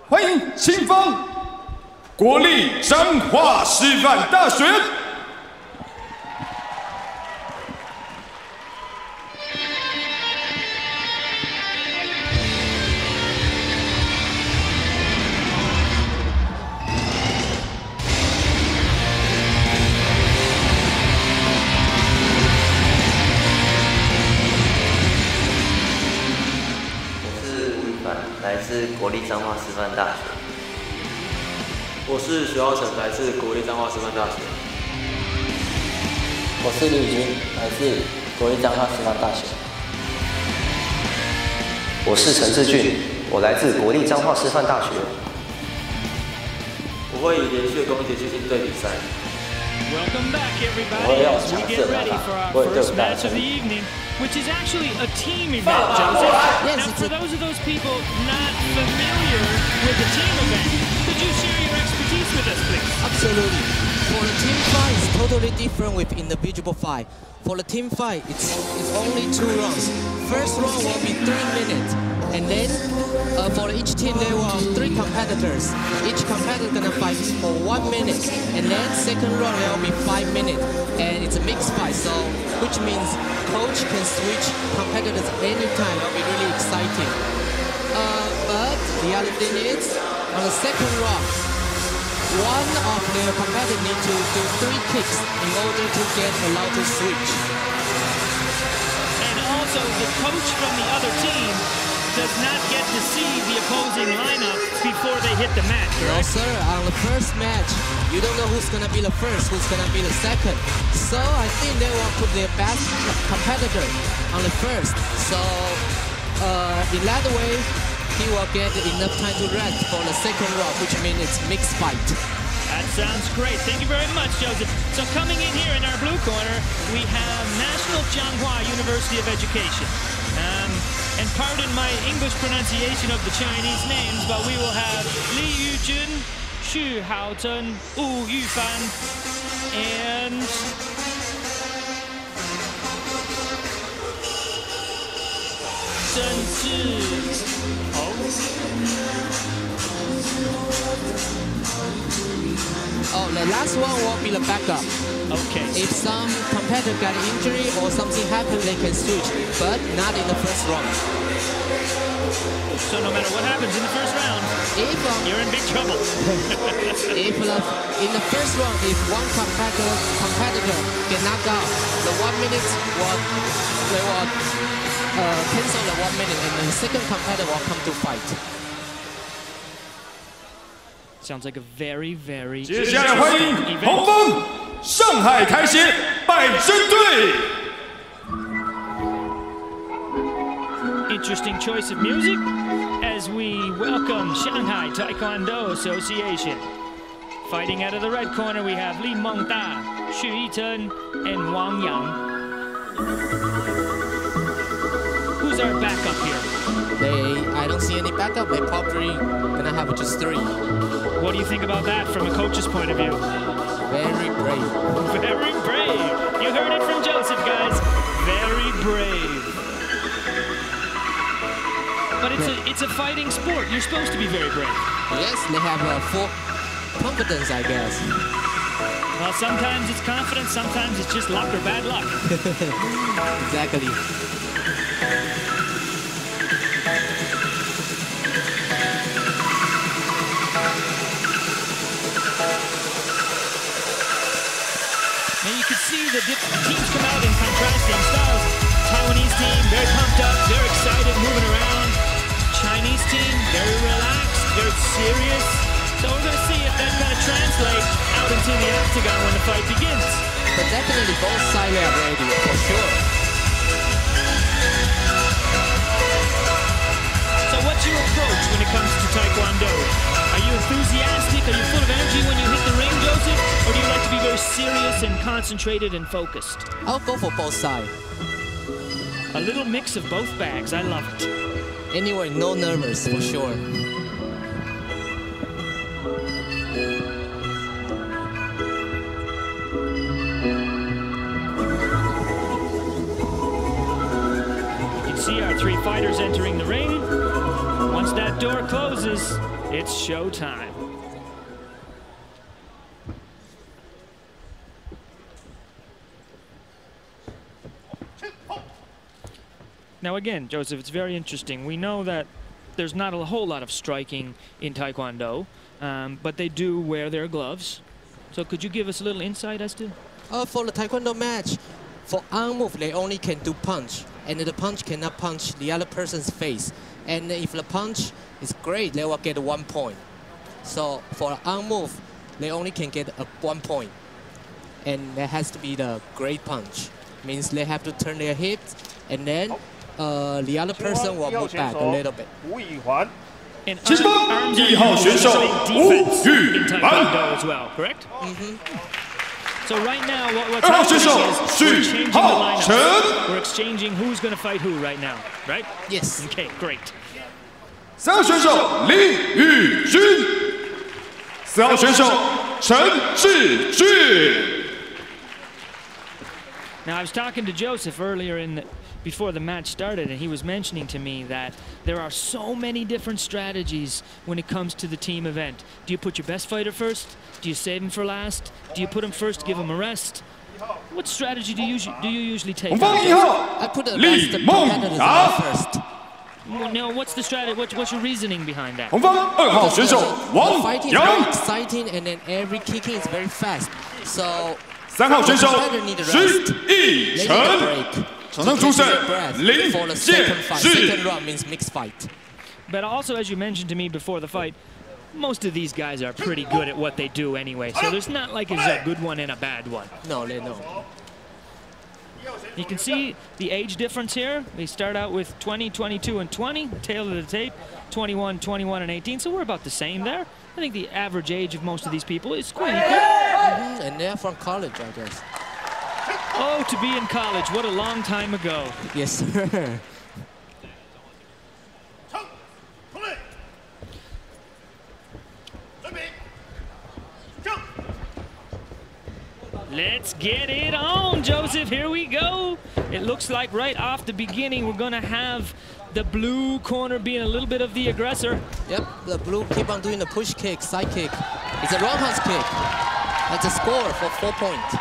欢迎前方国立彰化师范大学。 来自国立彰化师范大学。我是徐浩成，来自国立彰化师范大学。我是吕军，来自国立彰化师范大学。我是陈志俊，我来自国立彰化师范大学。我会以连续的攻击去应对比赛。 Welcome back, everybody, as we get ready for our first match of the evening, which is actually a team event, Joseph. Now, for those people not familiar with the team event, could you share your expertise with us, please? Absolutely. For the team fight, it's totally different with individual fight. For the team fight, it's only 2 rounds. First round will be 3 minutes, and then for each team there will 3 competitors. Each competitor gonna fight for 1 minute, and then second round there will be 5 minutes, and it's a mixed fight. So which means coach can switch competitors anytime. That'll be really exciting. But the other thing is on the second round, one of the competitors need to do 3 kicks in order to get allowed to switch. And also the coach from the other team does not get to see the opposing lineup before they hit the mat, correct? No, sir. On the first match, you don't know who's gonna be the first, who's gonna be the second. So I think they will put their best competitor on the first. So in that way, he will get enough time to rest for the second round, which means it's mixed fight. That sounds great. Thank you very much, Joseph. So coming in here in our blue corner, we have National Changhua University of Education. And pardon my English pronunciation of the Chinese names, but we will have Li Yujun, Xu Haozhen, Wu Yufan, and Zhen Zhihou. Oh, the last one will be the backup. Okay. If some competitor got an injury or something happened, they can switch, but not in the first round. So no matter what happens in the first round, you're in big trouble. In the first round, if one competitor get knocked out, the 1 minute they will cancel the 1 minute, and the second competitor will come to fight. Sounds like a very, very 接下来欢迎红枫上海开协百针队。 Interesting choice of music as we welcome Shanghai Taekwondo Association. Fighting out of the red corner, we have Li Mengda, Xu Yiteng, and Wang Yang. Who's our backup here? I don't see any backup. They probably gonna have just 3. What do you think about that from a coach's point of view? Very brave. Very brave. You heard it from Joseph, guys. Very brave. But it's a fighting sport. You're supposed to be very brave. Yes, they have full confidence, I guess. Well, sometimes it's confidence, sometimes it's just luck or bad luck. Exactly. And you can see the teams come out in contrasting styles. Taiwanese team, very pumped up, very excited, moving around. Chinese team, very relaxed, very serious. So we're going to see if that's going to translate out into the octagon when the fight begins. But definitely both sides are ready, for sure. So what's your approach when it comes to Taekwondo? Are you enthusiastic? Are you full of energy when you hit the ring, Joseph? Or do you like to be very serious and concentrated and focused? I'll go for both sides. A little mix of both bags. I love it. Anyway, no nervous, for sure. You can see our 3 fighters entering the ring. Once that door closes, it's showtime. Now again, Joseph, it's very interesting. We know that there's not a whole lot of striking in Taekwondo, but they do wear their gloves. So could you give us a little insight as to? For the Taekwondo match, for arm move, they only can do punch. And the punch cannot punch the other person's face. And if the punch is great, they will get 1 point. So for arm move, they only can get 1 point. And that has to be the great punch. Means they have to turn their hips, and then the other person will move back a little bit. And arms are defense in Taekwondo as well, correct? So right now, what's happening is we're changing the lineup. We're exchanging who's going to fight who right now, right? Yes. Okay, great. 3号选手林宇君，4号选手陈志俊。 Now I was talking to Joseph earlier before the match started, and he was mentioning to me that there are so many different strategies when it comes to the team event. Do you put your best fighter first? Do you save him for last? Do you put him first, give him a rest? What strategy do you usually take? I put the best competitors first. No, what's the strategy? What's your reasoning behind that? 红方2号选手王 Fighting is 洋 very exciting, and then every kicking is very fast. So ，3号选手徐逸 they 晨 need a break. 场上出赛 林 For the 建 second fight, 志 second。round means mixed fight. But also, as you mentioned to me before the fight, most of these guys are pretty good at what they do anyway. So there's not like it's a good one and a bad one. No, they know. You can see the age difference here. They start out with 20, 22, and 20. Tail of the tape, 21, 21, and 18. So we're about the same there. I think the average age of most of these people is quite equal. And they're from college, I guess. Oh, to be in college, what a long time ago. Yes, sir. Let's get it on, Joseph. Here we go. It looks like right off the beginning we're going to have the blue corner being a little bit of the aggressor. Yep, the blue keep on doing the push kick, side kick. It's a roundhouse kick. That's a score for 4 points.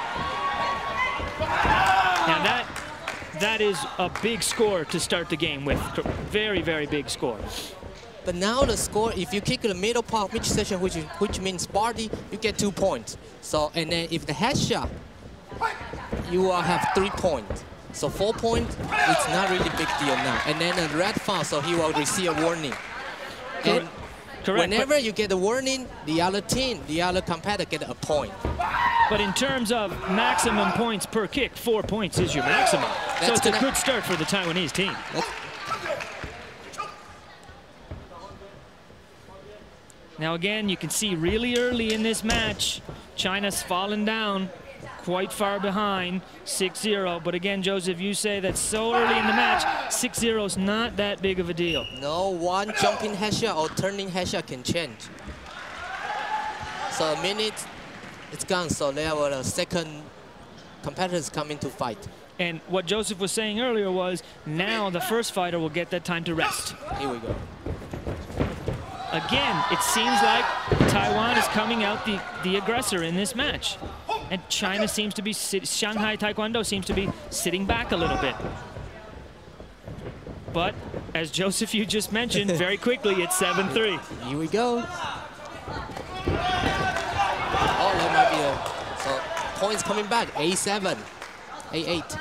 Now that is a big score to start the game with. Very, very big score. But now the score, if you kick the middle part, mid session, which means body, you get 2 points. So, and then if the headshot, you will have 3 points. So 4 points, it's not really big deal now. And then a red foul, so he will receive a warning. And correct. whenever you get a warning, the other team, the other competitor get a point. But in terms of maximum points per kick, 4 points is your maximum. So it's a good start for the Taiwanese team. Now again, you can see really early in this match, China's fallen down quite far behind, 6-0. But again, Joseph, you say that so early in the match, 6-0 is not that big of a deal. No, one jumping headshot or turning headshot can change. So a minute, it's gone. So there were the second competitors coming to fight. And what Joseph was saying earlier was, now the first fighter will get that time to rest. Here we go. Again, it seems like Taiwan is coming out the aggressor in this match. And China seems to be, Shanghai Taekwondo seems to be sitting back a little bit. But, as Joseph, you just mentioned, very quickly, it's 7-3. Here we go. Oh, that might be a, so points coming back, A7, A8.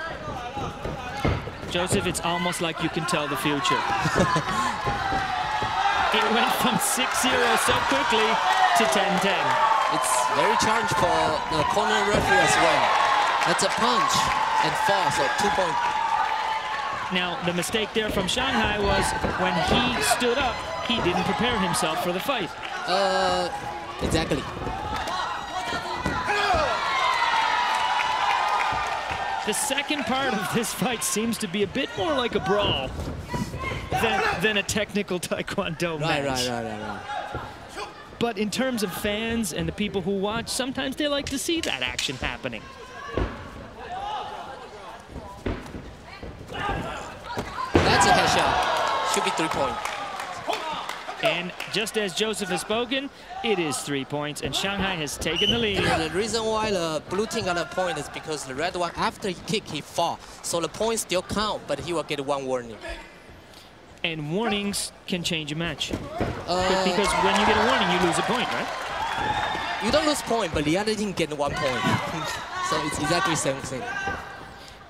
Joseph, it's almost like you can tell the future. It went from 6-0 so quickly to 10-10. It's very challenging for the corner referee as well. That's a punch and fall, so 2 points. Now, the mistake there from Shanghai was when he stood up, he didn't prepare himself for the fight. Exactly. The second part of this fight seems to be a bit more like a brawl than a technical Taekwondo match. Right. But in terms of fans and the people who watch, sometimes they like to see that action happening. That's a headshot. Should be 3 points. And just as Joseph has spoken, it is 3 points, and Shanghai has taken the lead. And the reason why the blue team got a point is because the red one, after he kicked, he fall. So the points still count, but he will get 1 warning. And warnings can change a match. Because when you get a warning, you lose a point, right? You don't lose point, but the other team get 1 point. So it's exactly the same thing.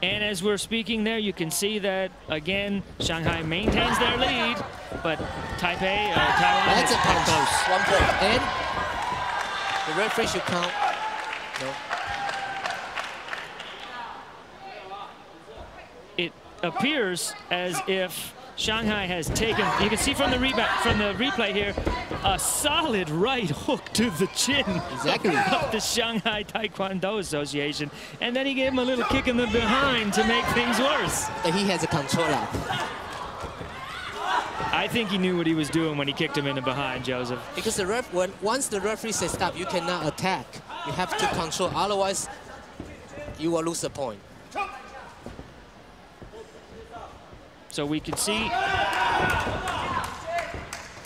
And as we're speaking there, you can see that, again, Shanghai maintains their lead, but Taiwan That's is a punch. close. 1 point. And the referee should count. No. It appears as if Shanghai has taken, you can see from the replay here, a solid right hook to the chin Exactly. of the Shanghai Taekwondo Association. And then he gave him a little kick in the behind to make things worse. But he has a control out. I think he knew what he was doing when he kicked him in the behind, Joseph. Because the once the referee says stop, you cannot attack. You have to control, otherwise you will lose a point. So we can see,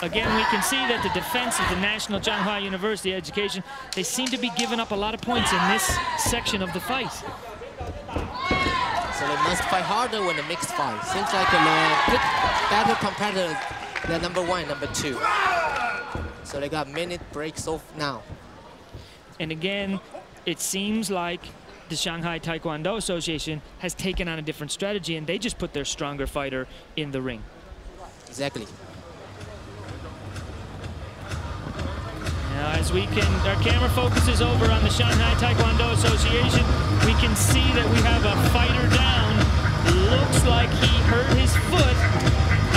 again, we can see that the defense of the National Changhua University Education, they seem to be giving up a lot of points in this section of the fight. So they must fight harder when the mixed fight. Seems like a better competitor than number 1 and number 2. So they got minute breaks off now. And again, it seems like the Shanghai Taekwondo Association has taken on a different strategy, and they just put their stronger fighter in the ring. Exactly. Now, as our camera focuses over on the Shanghai Taekwondo Association, we can see that we have a fighter down. Looks like he hurt his foot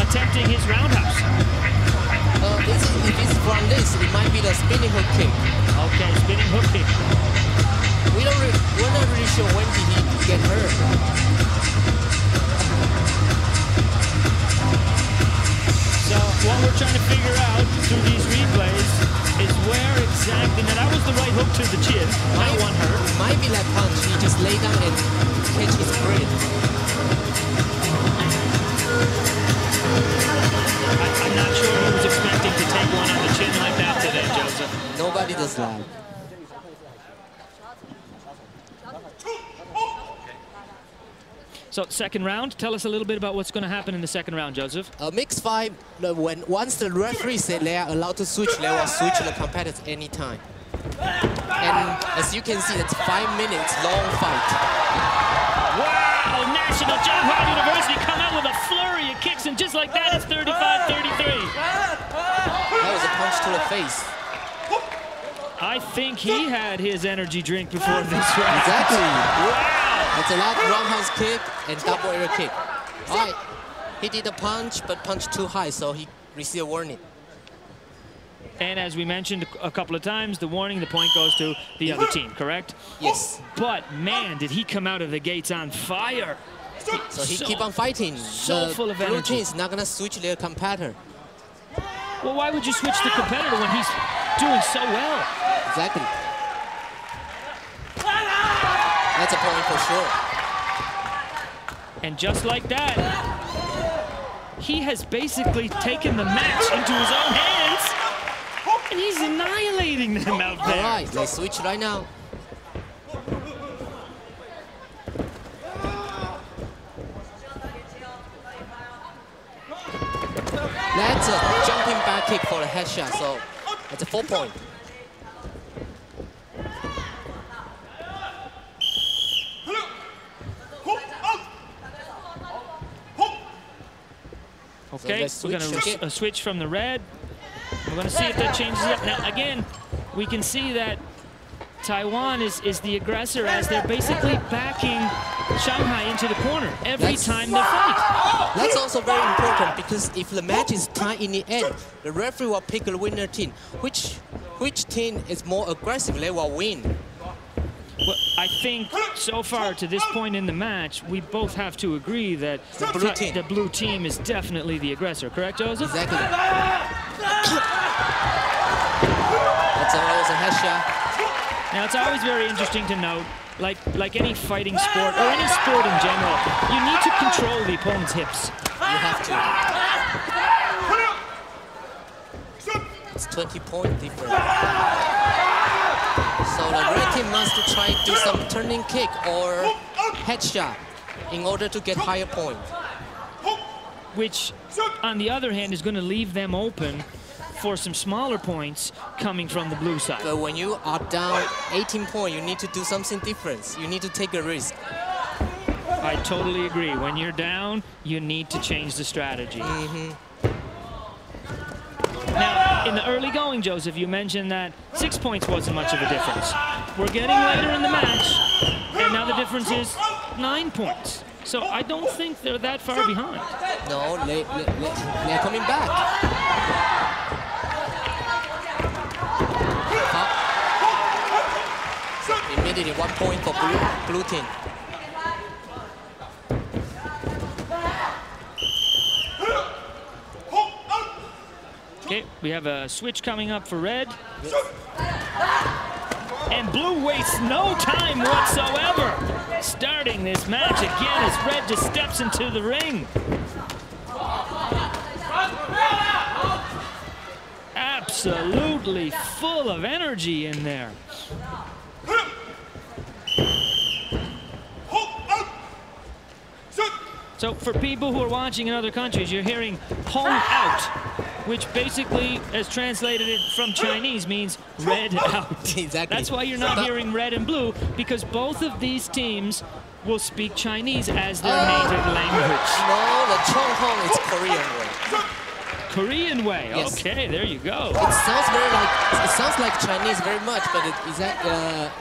attempting his roundhouse. If it's from this, it might be the spinning hook kick. Okay, spinning hook kick. We're not really sure when did he get hurt. So what we're trying to figure out through these replays is where exactly, now that was the right hook to the chin, that one hurt. Might be that punch, he just lay down and catch his breath. I'm not sure he was expecting to take one on the chin like that today, Joseph. Nobody does that. So second round, tell us a little bit about what's going to happen in the second round, Joseph. A mixed fight, once the referee said they are allowed to switch, they will switch the competitors anytime. And as you can see, it's 5 minutes long fight. Wow, National Changhua University come out with a flurry of kicks, and just like that, it's 35-33. That was a punch to the face. I think he had his energy drink before this round. Exactly. Wow. It's a lot of roundhouse kick and double air kick. All right, he did a punch, but punched too high, so he received a warning. And as we mentioned a couple of times, the warning, the point goes to the other team, correct? Yes. But man, did he come out of the gates on fire. So he keep on fighting. So full of energy. The blue energy. team is not gonna switch their competitor. Well, why would you switch the competitor when he's doing so well? Exactly. That's a point for sure. And just like that, he has basically taken the match into his own hands, and he's annihilating them out there. All right, let's switch right now. That's a jumping back kick for a headshot, so that's a 4 point. Okay, So we're going to switch from the red. We're going to see if that changes up. Now, again, we can see that Taiwan is the aggressor, as they're basically backing Shanghai into the corner every time they fight. That's also very important, because if the match is tied in the end, the referee will pick a winner team. Which team is more aggressive, they will win. Well, I think so far to this point in the match, we both have to agree that the blue team is definitely the aggressor, correct, Joseph? Exactly. That's always a headshot. Now, it's always very interesting to note, like any fighting sport or any sport in general, you need to control the opponent's hips. You have to. It's 20-point difference. So the red team must try to do some turning kick or headshot in order to get higher point. Which, on the other hand, is going to leave them open for some smaller points coming from the blue side. But when you are down 18 points, you need to do something different. You need to take a risk. I totally agree. When you're down, you need to change the strategy. Now, in the early going, Joseph, you mentioned that 6 points wasn't much of a difference. We're getting later in the match, and now the difference is 9 points. So I don't think they're that far behind. No, they're coming back. Immediately 1 point for blue team. Okay, we have a switch coming up for red. And blue wastes no time whatsoever starting this match again as red just steps into the ring. Absolutely full of energy in there. So for people who are watching in other countries, you're hearing hong out, which basically, as translated it from Chinese, means red out. Exactly. That's why you're not hearing red and blue, because both of these teams will speak Chinese as their native language. No, the chong hong is Korean way. Korean way. Yes. Okay, there you go. It sounds like Chinese very much, but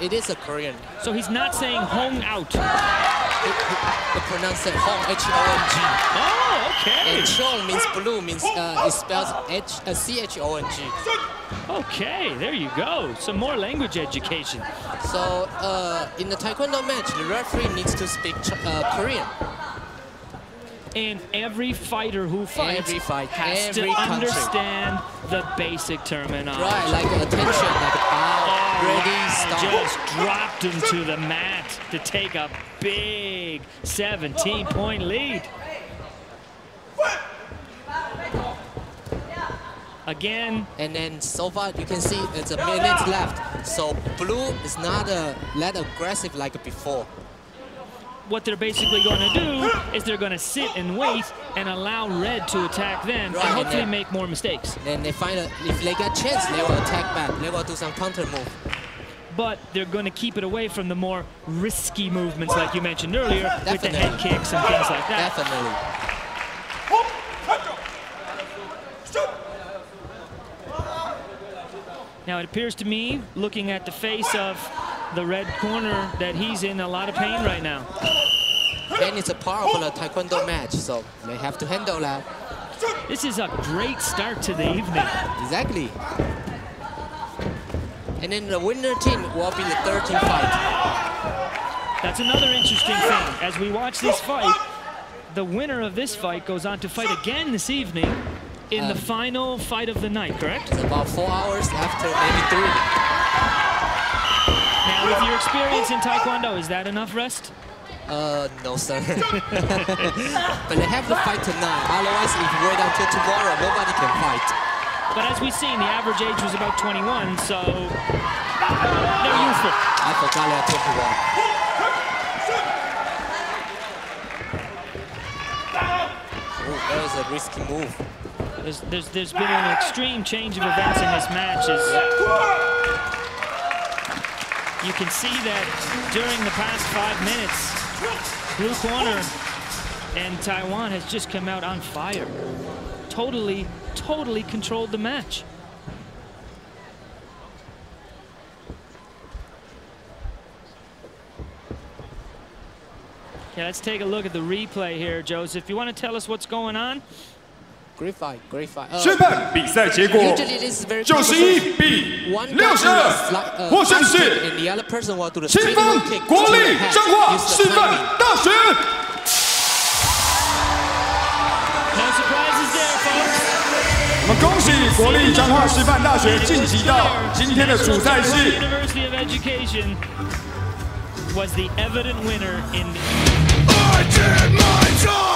it is a Korean. So he's not saying hong out. They pronounce it hong, H-O-N-G. Oh, okay. And chong means blue, means it spells C-H-O-N-G. Okay, there you go. Some more language education. So in the Taekwondo match, the referee needs to speak Korean. And every fighter who fights has to understand the basic terminology. Right, like attention, like bow, ready, stop. Just dropped him to the mat to take a big 17-point lead. Again. And then so far you can see it's a minute left. So blue is not that aggressive like before. What they're basically going to do is they're going to sit and wait and allow red to attack them and hopefully make more mistakes. Then they find if they get a chance, they will attack back. They will do some counter move. But they're going to keep it away from the more risky movements like you mentioned earlier with the head kicks and things like that. Definitely. Now it appears to me, looking at the face of the red corner, that he's in a lot of pain right now. And it's a part of a Taekwondo match, so they have to handle that. This is a great start to the evening. Exactly. And then the winner team will be the third team fight. That's another interesting thing. As we watch this fight, the winner of this fight goes on to fight again this evening in the final fight of the night, correct? It's about 4 hours after, maybe 3. Now, with your experience in Taekwondo, is that enough rest? No, sir. But they have to fight tonight. Otherwise, if you wait until tomorrow, nobody can fight. But as we've seen, the average age was about 21, so they're youthful. I forgot they're 21. Oh, that was a risky move. There's been an extreme change of events in this match. As you can see that during the past 5 minutes, blue corner and Taiwan has just come out on fire. Totally controlled the match. Okay, let's take a look at the replay here, Joseph. You want to tell us what's going on? Great fight, great fight. 宣判比赛结果91比62，获胜是前锋国立彰化师范大学。我们恭喜国立彰化师范大学晋级到今天的主赛事。University of Education was the evident winner in. I did my job.